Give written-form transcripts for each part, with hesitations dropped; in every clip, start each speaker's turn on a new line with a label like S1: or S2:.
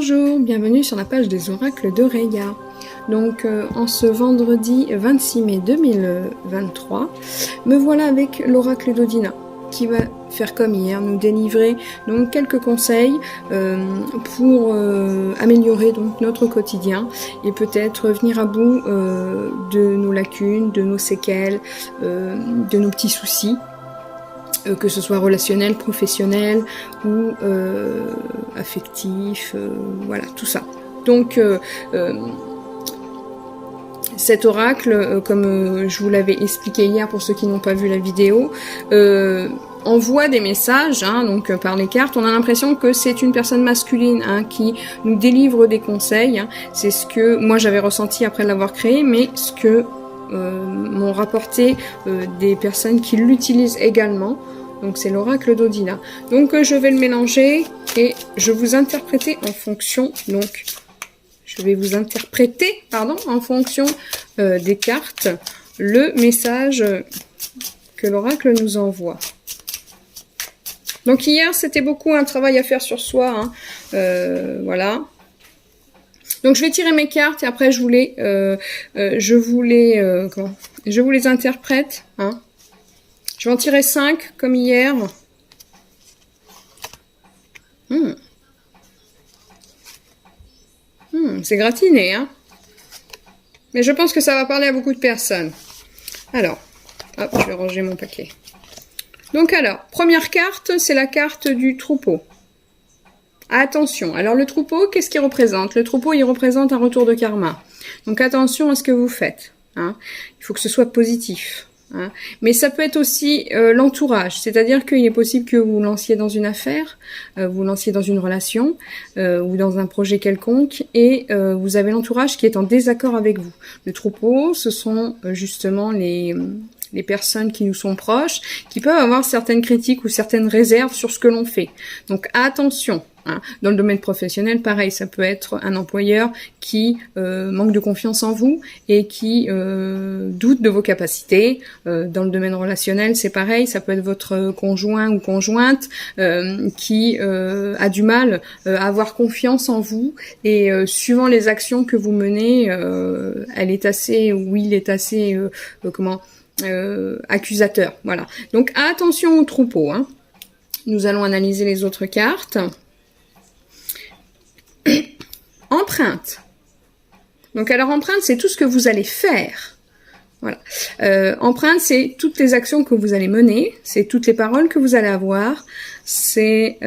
S1: Bonjour, bienvenue sur la page des oracles d'Aurélia. Donc en ce vendredi 26 mai 2023, me voilà avec l'oracle d'Odina qui va faire comme hier, nous délivrer donc quelques conseils pour améliorer donc notre quotidien et peut-être venir à bout de nos lacunes, de nos séquelles, de nos petits soucis. Que ce soit relationnel, professionnel ou affectif, voilà, tout ça. Donc, cet oracle, comme je vous l'avais expliqué hier pour ceux qui n'ont pas vu la vidéo, envoie des messages, hein, donc par les cartes. On a l'impression que c'est une personne masculine hein, qui nous délivre des conseils. Hein. C'est ce que moi j'avais ressenti après l'avoir créé, mais ce que m'ont rapporté des personnes qui l'utilisent également. Donc c'est l'oracle d'Odina. Donc je vais le mélanger et je vous interpréter en fonction. Donc je vais vous interpréter, pardon, en fonction des cartes, le message que l'oracle nous envoie. Donc hier c'était beaucoup un travail à faire sur soi, hein. Voilà. Donc je vais tirer mes cartes et après je vous les interprète. Hein. Je vais en tirer 5 comme hier. C'est gratiné, hein. Mais je pense que ça va parler à beaucoup de personnes. Alors, hop, je vais ranger mon paquet. Donc alors, première carte, c'est la carte du troupeau. Attention, alors le troupeau, qu'est-ce qu'il représente? Le troupeau, il représente un retour de karma. Donc attention à ce que vous faites. Hein. Il faut que ce soit positif. Hein. Mais ça peut être aussi l'entourage, c'est-à-dire qu'il est possible que vous lanciez dans une affaire, vous lanciez dans une relation ou dans un projet quelconque et vous avez l'entourage qui est en désaccord avec vous. Le troupeau, ce sont justement les personnes qui nous sont proches, qui peuvent avoir certaines critiques ou certaines réserves sur ce que l'on fait. Donc attention. Hein. Dans le domaine professionnel, pareil, ça peut être un employeur qui manque de confiance en vous et qui doute de vos capacités. Dans le domaine relationnel, c'est pareil, ça peut être votre conjoint ou conjointe qui a du mal à avoir confiance en vous et suivant les actions que vous menez, elle est assez, ou il est assez, accusateur. Voilà. Donc attention au troupeau. Hein. Nous allons analyser les autres cartes. Empreinte. Donc alors empreinte, c'est tout ce que vous allez faire. Voilà. Empreinte, c'est toutes les actions que vous allez mener, c'est toutes les paroles que vous allez avoir, c'est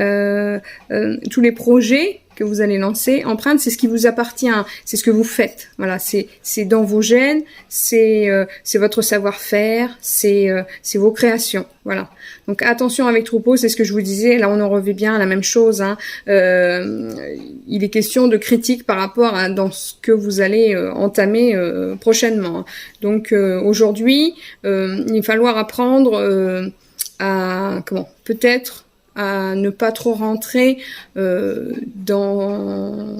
S1: tous les projets que vous allez lancer. Empreinte, c'est ce qui vous appartient, c'est ce que vous faites. Voilà, c'est dans vos gènes, c'est votre savoir-faire, c'est vos créations. Voilà. Donc attention avec troupeau, c'est ce que je vous disais. Là, on en revient bien à la même chose. Hein. Il est question de critique par rapport à dans ce que vous allez entamer prochainement. Donc aujourd'hui, il va falloir apprendre à peut-être à ne pas trop rentrer dans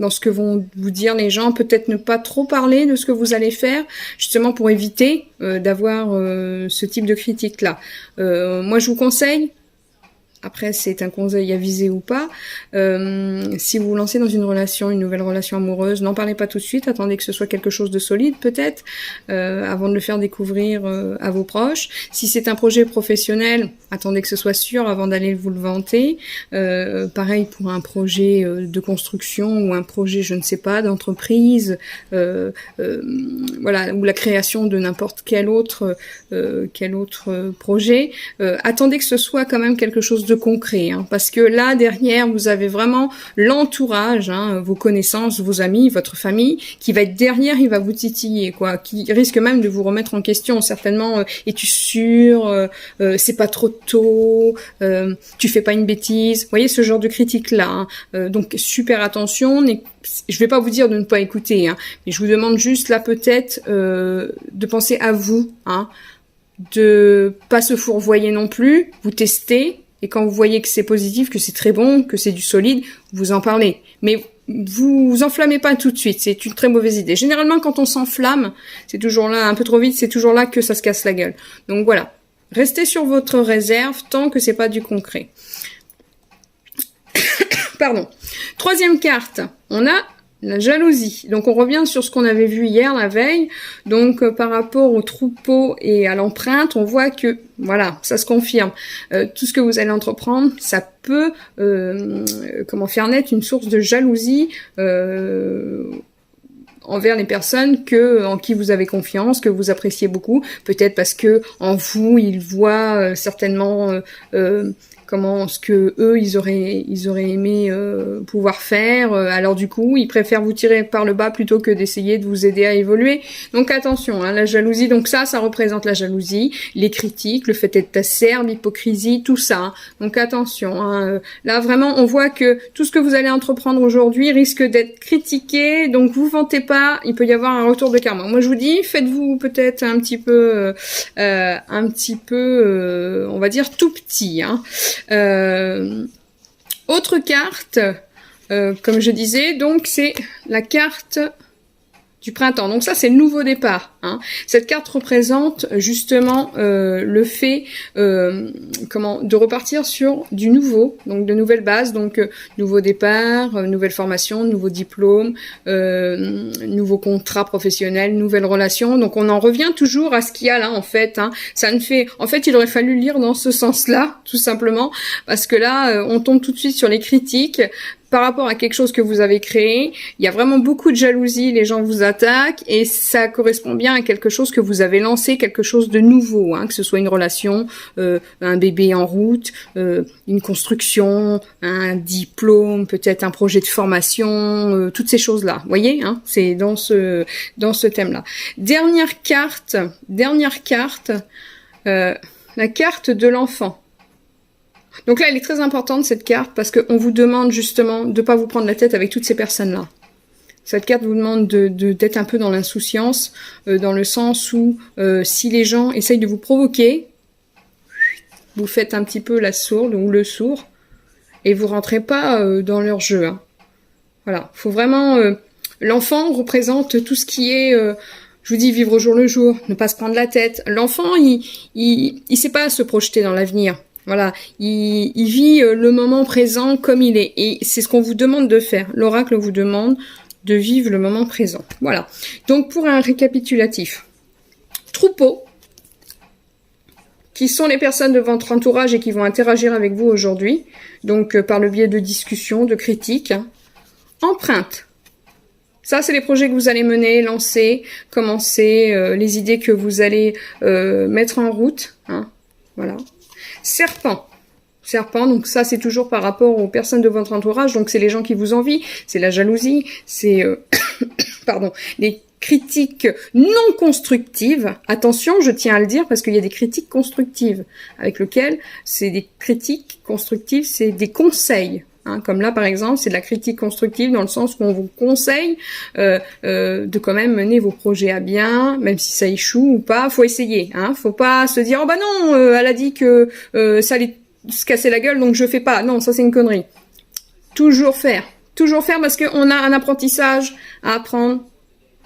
S1: ce que vont vous dire les gens, peut-être ne pas trop parler de ce que vous allez faire, justement pour éviter d'avoir ce type de critique-là. Moi, je vous conseille, après c'est un conseil à viser ou pas, si vous vous lancez dans une relation, une nouvelle relation amoureuse, n'en parlez pas tout de suite, attendez que ce soit quelque chose de solide peut-être, avant de le faire découvrir à vos proches. Si c'est un projet professionnel, attendez que ce soit sûr avant d'aller vous le vanter. Pareil pour un projet de construction ou un projet, je ne sais pas, d'entreprise, voilà, ou la création de n'importe quel autre projet. Attendez que ce soit quand même quelque chose de concret, hein, parce que là derrière vous avez vraiment l'entourage, hein, vos connaissances, vos amis, votre famille, qui va être derrière, il va vous titiller, quoi, qui risque même de vous remettre en question, certainement. Es-tu sûr, c'est pas trop tôt, tu fais pas une bêtise, vous voyez ce genre de critique là. Hein. Donc super attention. Je vais pas vous dire de ne pas écouter, hein, mais je vous demande juste là peut-être de penser à vous, hein, de pas se fourvoyer non plus, vous testez. Et quand vous voyez que c'est positif, que c'est très bon, que c'est du solide, vous en parlez. Mais vous enflammez pas tout de suite, c'est une très mauvaise idée. Généralement, quand on s'enflamme, c'est toujours là, un peu trop vite, c'est toujours là que ça se casse la gueule. Donc voilà, restez sur votre réserve tant que c'est pas du concret. Pardon. Troisième carte, on a la jalousie. Donc on revient sur ce qu'on avait vu hier, la veille. Donc par rapport au troupeau et à l'empreinte, on voit que, voilà, ça se confirme. Tout ce que vous allez entreprendre, ça peut, faire naître une source de jalousie envers les personnes en qui vous avez confiance, que vous appréciez beaucoup. Peut-être parce que en vous, ils voient certainement ce que eux ils auraient aimé pouvoir faire, alors du coup ils préfèrent vous tirer par le bas plutôt que d'essayer de vous aider à évoluer. Donc attention, hein, la jalousie, donc ça représente la jalousie, les critiques, le fait d'être acerbe, l'hypocrisie, tout ça, hein. Donc attention, hein, là vraiment on voit que tout ce que vous allez entreprendre aujourd'hui risque d'être critiqué, donc vous vantez pas, il peut y avoir un retour de karma. Moi je vous dis, faites-vous peut-être un petit peu on va dire tout petit, hein. Autre carte, comme je disais, donc c'est la carte du printemps. Donc ça, c'est le nouveau départ, hein. Cette carte représente justement le fait de repartir sur du nouveau, donc de nouvelles bases, donc nouveau départ, nouvelle formation, nouveau diplôme, nouveau contrat professionnel, nouvelle relation. Donc on en revient toujours à ce qu'il y a là en fait, hein. En fait, il aurait fallu lire dans ce sens-là, tout simplement, parce que là, on tombe tout de suite sur les critiques. Par rapport à quelque chose que vous avez créé, il y a vraiment beaucoup de jalousie, les gens vous attaquent et ça correspond bien à quelque chose que vous avez lancé, quelque chose de nouveau, hein, que ce soit une relation, un bébé en route, une construction, un diplôme, peut-être un projet de formation, toutes ces choses-là. Vous voyez, hein, c'est dans ce thème-là. Dernière carte, la carte de l'enfant. Donc là, elle est très importante, cette carte, parce qu'on vous demande justement de pas vous prendre la tête avec toutes ces personnes-là. Cette carte vous demande d'être un peu dans l'insouciance, dans le sens où si les gens essayent de vous provoquer, vous faites un petit peu la sourde ou le sourd, et vous rentrez pas dans leur jeu, hein. Voilà, faut vraiment... l'enfant représente tout ce qui est... je vous dis, vivre au jour le jour, ne pas se prendre la tête. L'enfant, il sait pas se projeter dans l'avenir. Voilà, il vit le moment présent comme il est. Et c'est ce qu'on vous demande de faire. L'oracle vous demande de vivre le moment présent. Voilà. Donc, pour un récapitulatif. Troupeau, qui sont les personnes de votre entourage et qui vont interagir avec vous aujourd'hui. Donc, par le biais de discussions, de critiques. Empreinte. Ça, c'est les projets que vous allez mener, lancer, commencer, les idées que vous allez mettre en route, hein. Voilà. Serpent, donc ça c'est toujours par rapport aux personnes de votre entourage, donc c'est les gens qui vous envient, c'est la jalousie, c'est les critiques non constructives. Attention, je tiens à le dire parce qu'il y a des critiques constructives avec lesquelles c'est des critiques constructives, c'est des conseils. Hein, comme là, par exemple, c'est de la critique constructive dans le sens où on vous conseille de quand même mener vos projets à bien, même si ça échoue ou pas, faut essayer. Hein, faut pas se dire « Oh bah non, elle a dit que ça allait se casser la gueule, donc je fais pas. » Non, ça c'est une connerie. Toujours faire parce qu'on a un apprentissage à apprendre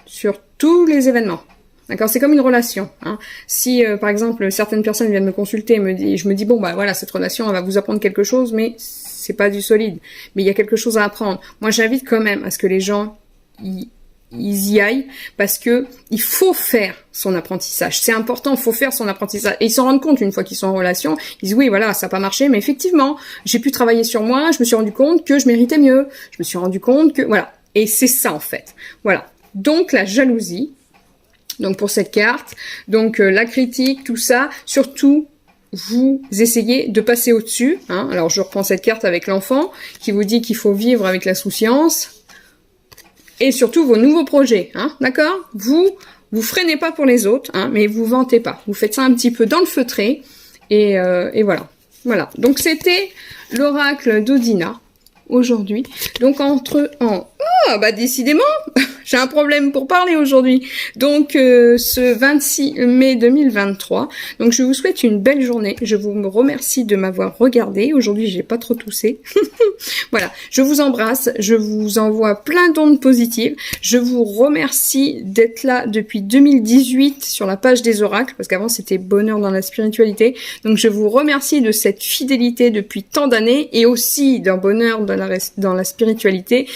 S1: sur tous les événements. D'accord, c'est comme une relation. Hein. Si, par exemple, certaines personnes viennent me consulter, je me dis bon bah voilà, cette relation, elle va vous apprendre quelque chose, mais c'est pas du solide. Mais il y a quelque chose à apprendre. Moi, j'invite quand même à ce que les gens ils y aillent, parce que il faut faire son apprentissage. C'est important, il faut faire son apprentissage. Et ils s'en rendent compte une fois qu'ils sont en relation. Ils disent oui, voilà, ça n'a pas marché, mais effectivement, j'ai pu travailler sur moi. Je me suis rendu compte que je méritais mieux. Je me suis rendu compte que voilà. Et c'est ça en fait. Voilà. Donc la jalousie. Donc pour cette carte, donc la critique, tout ça, surtout vous essayez de passer au-dessus. Hein. Alors je reprends cette carte avec l'enfant qui vous dit qu'il faut vivre avec l'insouciance et surtout vos nouveaux projets. Hein. D'accord ? Vous freinez pas pour les autres, hein, mais vous vantez pas. Vous faites ça un petit peu dans le feutré et voilà. Voilà. Donc c'était l'oracle d'Odina aujourd'hui. Donc bah décidément, J'ai un problème pour parler aujourd'hui. Donc, ce 26 mai 2023. Donc, je vous souhaite une belle journée. Je vous remercie de m'avoir regardé. Aujourd'hui, j'ai pas trop toussé. Voilà. Je vous embrasse. Je vous envoie plein d'ondes positives. Je vous remercie d'être là depuis 2018 sur la page des oracles, parce qu'avant, c'était bonheur dans la spiritualité. Donc, je vous remercie de cette fidélité depuis tant d'années et aussi d'un bonheur dans la spiritualité.